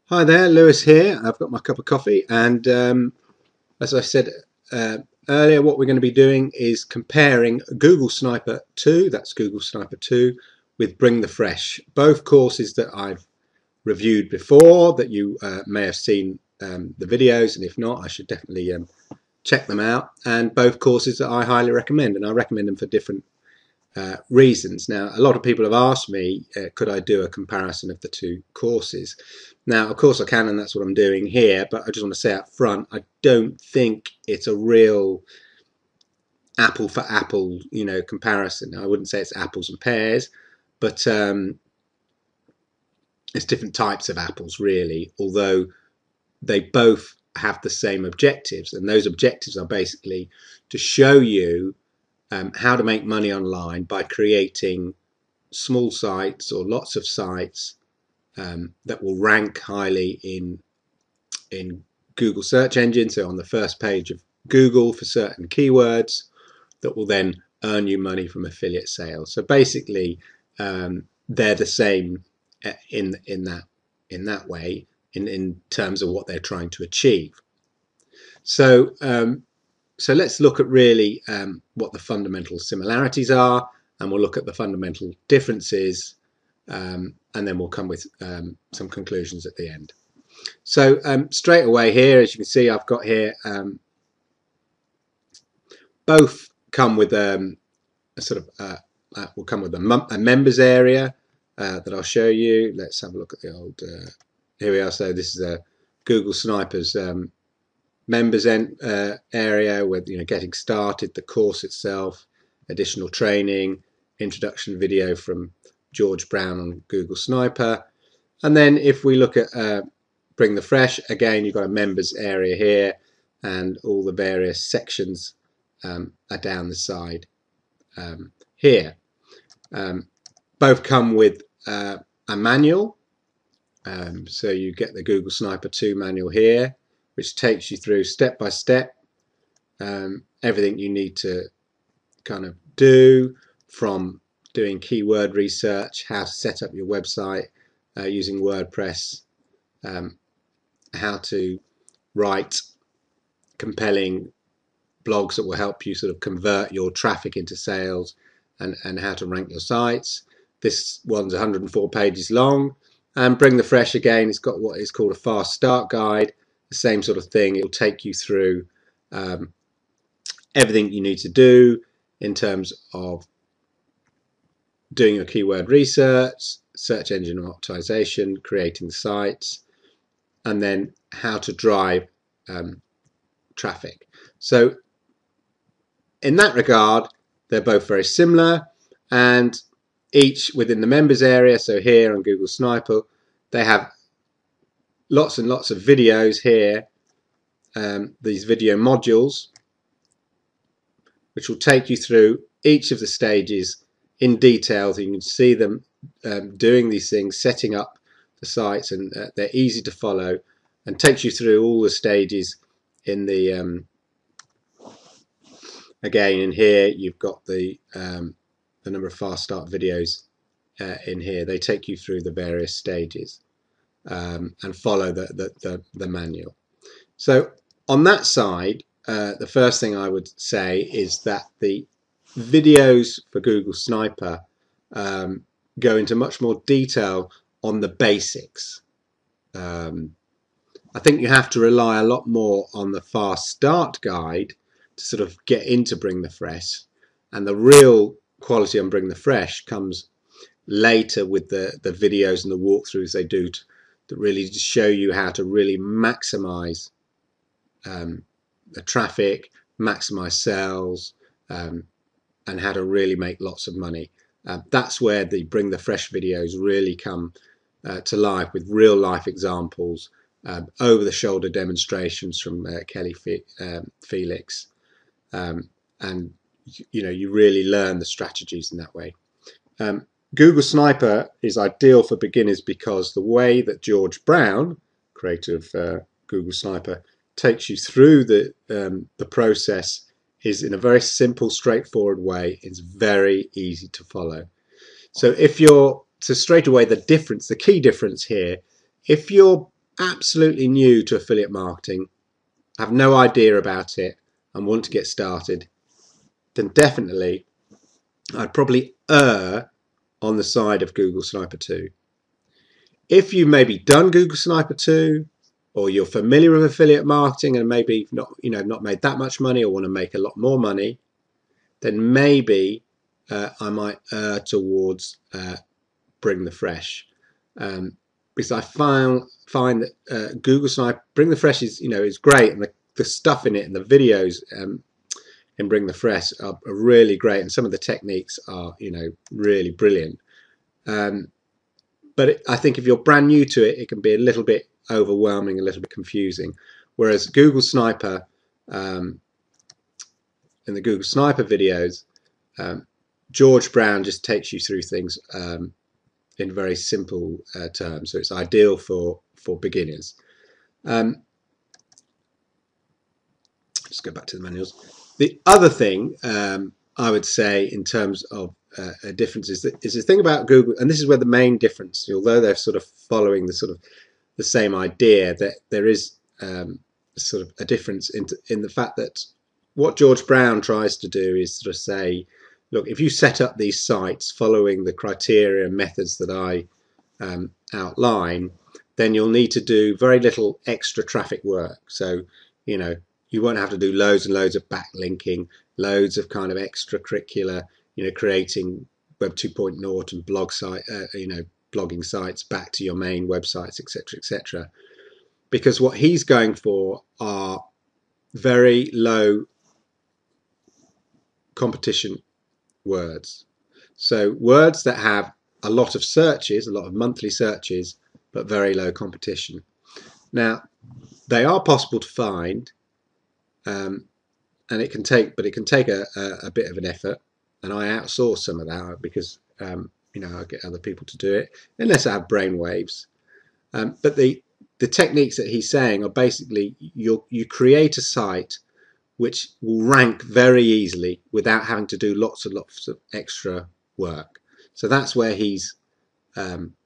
Hi there, Lewis here. I've got my cup of coffee, and as I said earlier, what we're going to be doing is comparing Google Sniper 2, that's Google Sniper 2, with Bring the Fresh. Both courses that I've reviewed before, that you may have seen the videos, and if not, I should definitely check them out. And both courses that I highly recommend, and I recommend them for different reasons. Now, a lot of people have asked me, could I do a comparison of the two courses? Now, of course I can, and that's what I'm doing here, but I just want to say up front, I don't think it's a real apple for apple, comparison. I wouldn't say it's apples and pears, but it's different types of apples, really, although they both have the same objectives, and those objectives are basically to show you how to make money online by creating small sites or lots of sites that will rank highly in Google search engine, so on the first page of Google for certain keywords that will then earn you money from affiliate sales. So basically they're the same in that way in terms of what they're trying to achieve. So so let's look at really what the fundamental similarities are, and we'll look at the fundamental differences, and then we'll come with some conclusions at the end. So straight away here, as you can see, I've got here both come with a sort of will come with a members area that I'll show you. Let's have a look at the old. Here we are. So this is a Google Snipers members area with getting started, the course itself, additional training, introduction video from George Brown on Google Sniper, and then if we look at Bring the Fresh, again you've got a members area here, and all the various sections are down the side here. Both come with a manual, so you get the Google Sniper 2 manual here, which takes you through step by step everything you need to kind of do, from doing keyword research, how to set up your website using WordPress, how to write compelling blogs that will help you sort of convert your traffic into sales, and how to rank your sites. This one's 104 pages long, and Bring the Fresh, again, it's got what is called a fast start guide. The same sort of thing. It'll take you through everything you need to do in terms of doing your keyword research, search engine optimization, creating the sites, and then how to drive traffic. So in that regard, they're both very similar, and each within the members area. So here on Google Sniper, they have lots and lots of videos here, these video modules, which will take you through each of the stages in detail, so you can see them doing these things, setting up the sites, and they're easy to follow, and takes you through all the stages in the again in here you've got the number of fast start videos in here. They take you through the various stages and follow the manual. So on that side, the first thing I would say is that the videos for Google Sniper go into much more detail on the basics. I think you have to rely a lot more on the fast start guide to sort of get into Bring the Fresh, and the real quality on Bring the Fresh comes later with the videos and the walkthroughs they do that really just show you how to really maximize the traffic, maximize sales, and how to really make lots of money. That's where the Bring the Fresh videos really come to life, with real life examples, over the shoulder demonstrations from Kelly Felix, and you really learn the strategies in that way. Google Sniper is ideal for beginners because the way that George Brown, creator of Google Sniper, takes you through the process is in a very simple, straightforward way. It's very easy to follow. So straight away the key difference here, if you're absolutely new to affiliate marketing, have no idea about it, and want to get started, then definitely I'd probably err on the side of Google Sniper 2. If you maybe done Google Sniper 2, or you're familiar with affiliate marketing and maybe not made that much money or want to make a lot more money, then maybe I might err towards Bring the Fresh, because I find that Google Sniper Bring the Fresh is great, and the stuff in it and the videos in Bring the Fresh are really great, and some of the techniques are really brilliant. But I think if you're brand new to it, it can be a little bit overwhelming, a little bit confusing. Whereas Google Sniper, in the Google Sniper videos, George Brown just takes you through things in very simple terms, so it's ideal for beginners. Let's go back to the manuals. The other thing I would say in terms of a difference is the thing about Google, and this is where the main difference, although they're sort of following the same idea, that there is sort of a difference in the fact that what George Brown tries to do is sort of say, look, if you set up these sites following the criteria and methods that I outline, then you'll need to do very little extra traffic work. So, you won't have to do loads and loads of backlinking, loads of kind of extracurricular, creating Web 2.0 and blogging sites back to your main websites, etc., etc. Because what he's going for are very low competition words. So words that have a lot of searches, a lot of monthly searches, but very low competition. Now, they are possible to find, and it can take a bit of an effort, and I outsource some of that because I get other people to do it, unless I have brainwaves. But the techniques that he's saying are basically you create a site which will rank very easily without having to do lots and lots of extra work. So that's where he's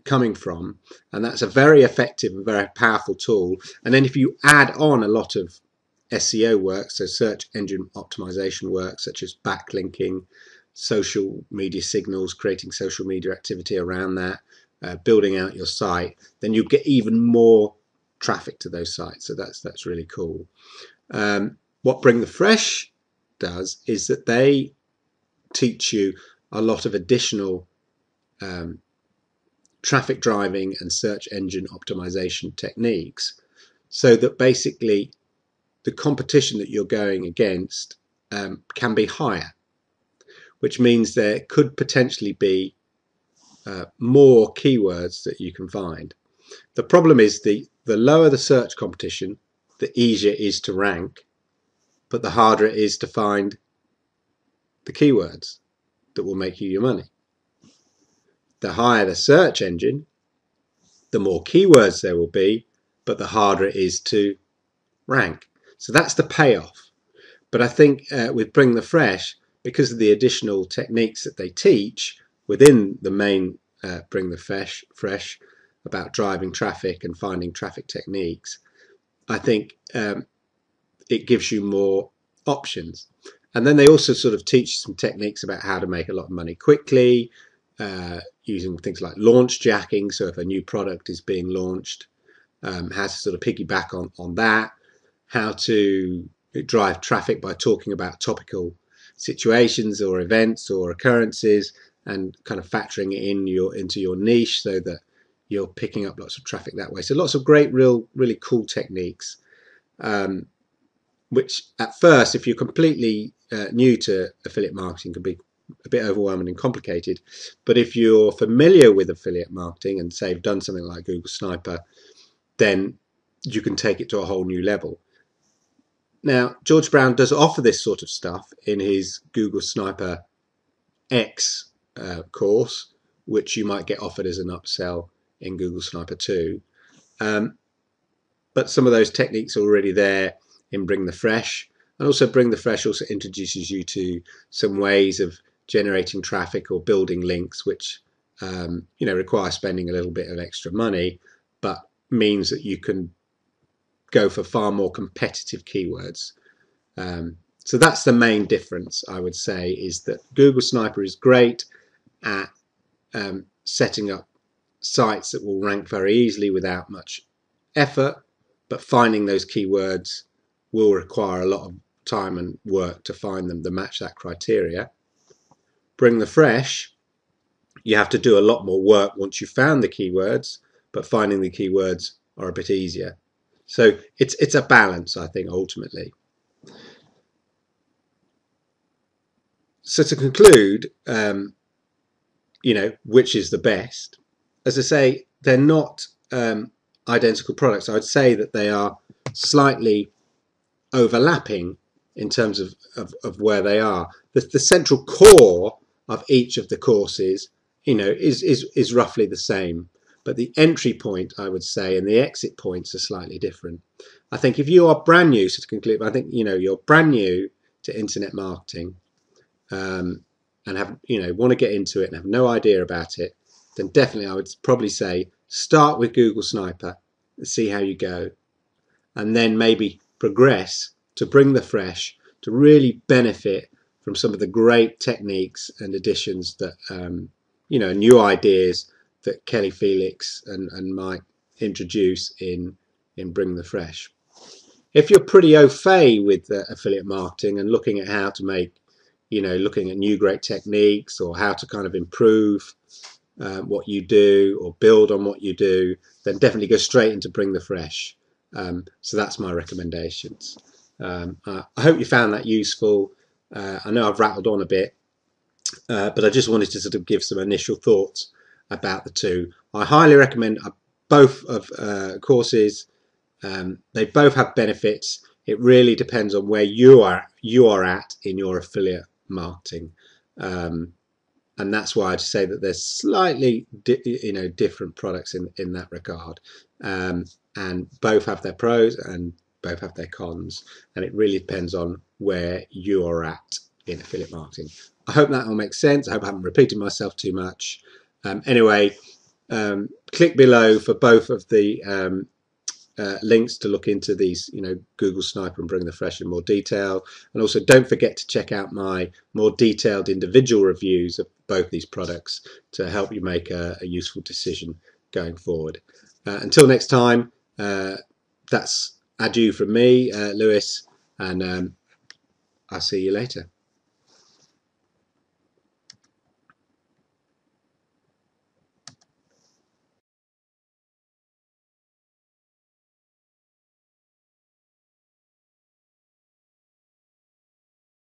coming from, and that's a very effective and very powerful tool. And then if you add on a lot of SEO work, so search engine optimization work, such as backlinking, social media signals, creating social media activity around that, building out your site, then you get even more traffic to those sites. So that's really cool. What Bring the Fresh does is that they teach you a lot of additional traffic driving and search engine optimization techniques, so that basically the competition that you're going against can be higher, which means there could potentially be more keywords that you can find. The problem is the lower the search competition, the easier it is to rank, but the harder it is to find the keywords that will make you your money. The higher the search engine, the more keywords there will be, but the harder it is to rank. So that's the payoff. But I think with Bring the Fresh, because of the additional techniques that they teach within the main Bring the Fresh about driving traffic and finding traffic techniques, I think it gives you more options. And then they also sort of teach some techniques about how to make a lot of money quickly, using things like launch jacking. So if a new product is being launched, how to sort of piggyback on that, how to drive traffic by talking about topical situations or events or occurrences and kind of factoring it into your niche so that you're picking up lots of traffic that way. So lots of great, really cool techniques, which at first, if you're completely new to affiliate marketing, can be a bit overwhelming and complicated. But if you're familiar with affiliate marketing and say you've done something like Google Sniper, then you can take it to a whole new level. Now, George Brown does offer this sort of stuff in his Google Sniper X course, which you might get offered as an upsell in Google Sniper 2. But some of those techniques are already there in Bring the Fresh. And also Bring the Fresh also introduces you to some ways of generating traffic or building links, which require spending a little bit of extra money, but means that you can go for far more competitive keywords. So that's the main difference, I would say, is that Google Sniper is great at setting up sites that will rank very easily without much effort, but finding those keywords will require a lot of time and work to find them to match that criteria. Bring the Fresh, you have to do a lot more work once you've found the keywords, but finding the keywords are a bit easier. So it's a balance, I think, ultimately. So to conclude, which is the best? As I say, they're not identical products. I'd say that they are slightly overlapping in terms of where they are. The central core of each of the courses, is roughly the same, but the entry point, I would say, and the exit points are slightly different. I think if you are brand new, so to conclude, I think you're brand new to internet marketing, and have want to get into it and have no idea about it, then definitely I would probably say start with Google Sniper and see how you go, and then maybe progress to Bring the Fresh to really benefit from some of the great techniques and additions that new ideas that Kelly Felix and Mike introduce in Bring the Fresh. If you're pretty au fait with affiliate marketing and looking at how to make, looking at new great techniques or how to kind of improve what you do or build on what you do, then definitely go straight into Bring the Fresh. So that's my recommendations. I hope you found that useful. I know I've rattled on a bit, but I just wanted to sort of give some initial thoughts about the two. I highly recommend both of courses. They both have benefits. It really depends on where you are at in your affiliate marketing, and that's why I'd say that there's slightly different products in that regard, and both have their pros and both have their cons, and it really depends on where you are at in affiliate marketing. I hope that all makes sense. I hope I haven't repeated myself too much. Anyway, click below for both of the links to look into these, Google Sniper and Bring the Fresh in more detail. And also don't forget to check out my more detailed individual reviews of both these products to help you make a useful decision going forward. Until next time, that's adieu from me, Lewis, and I'll see you later.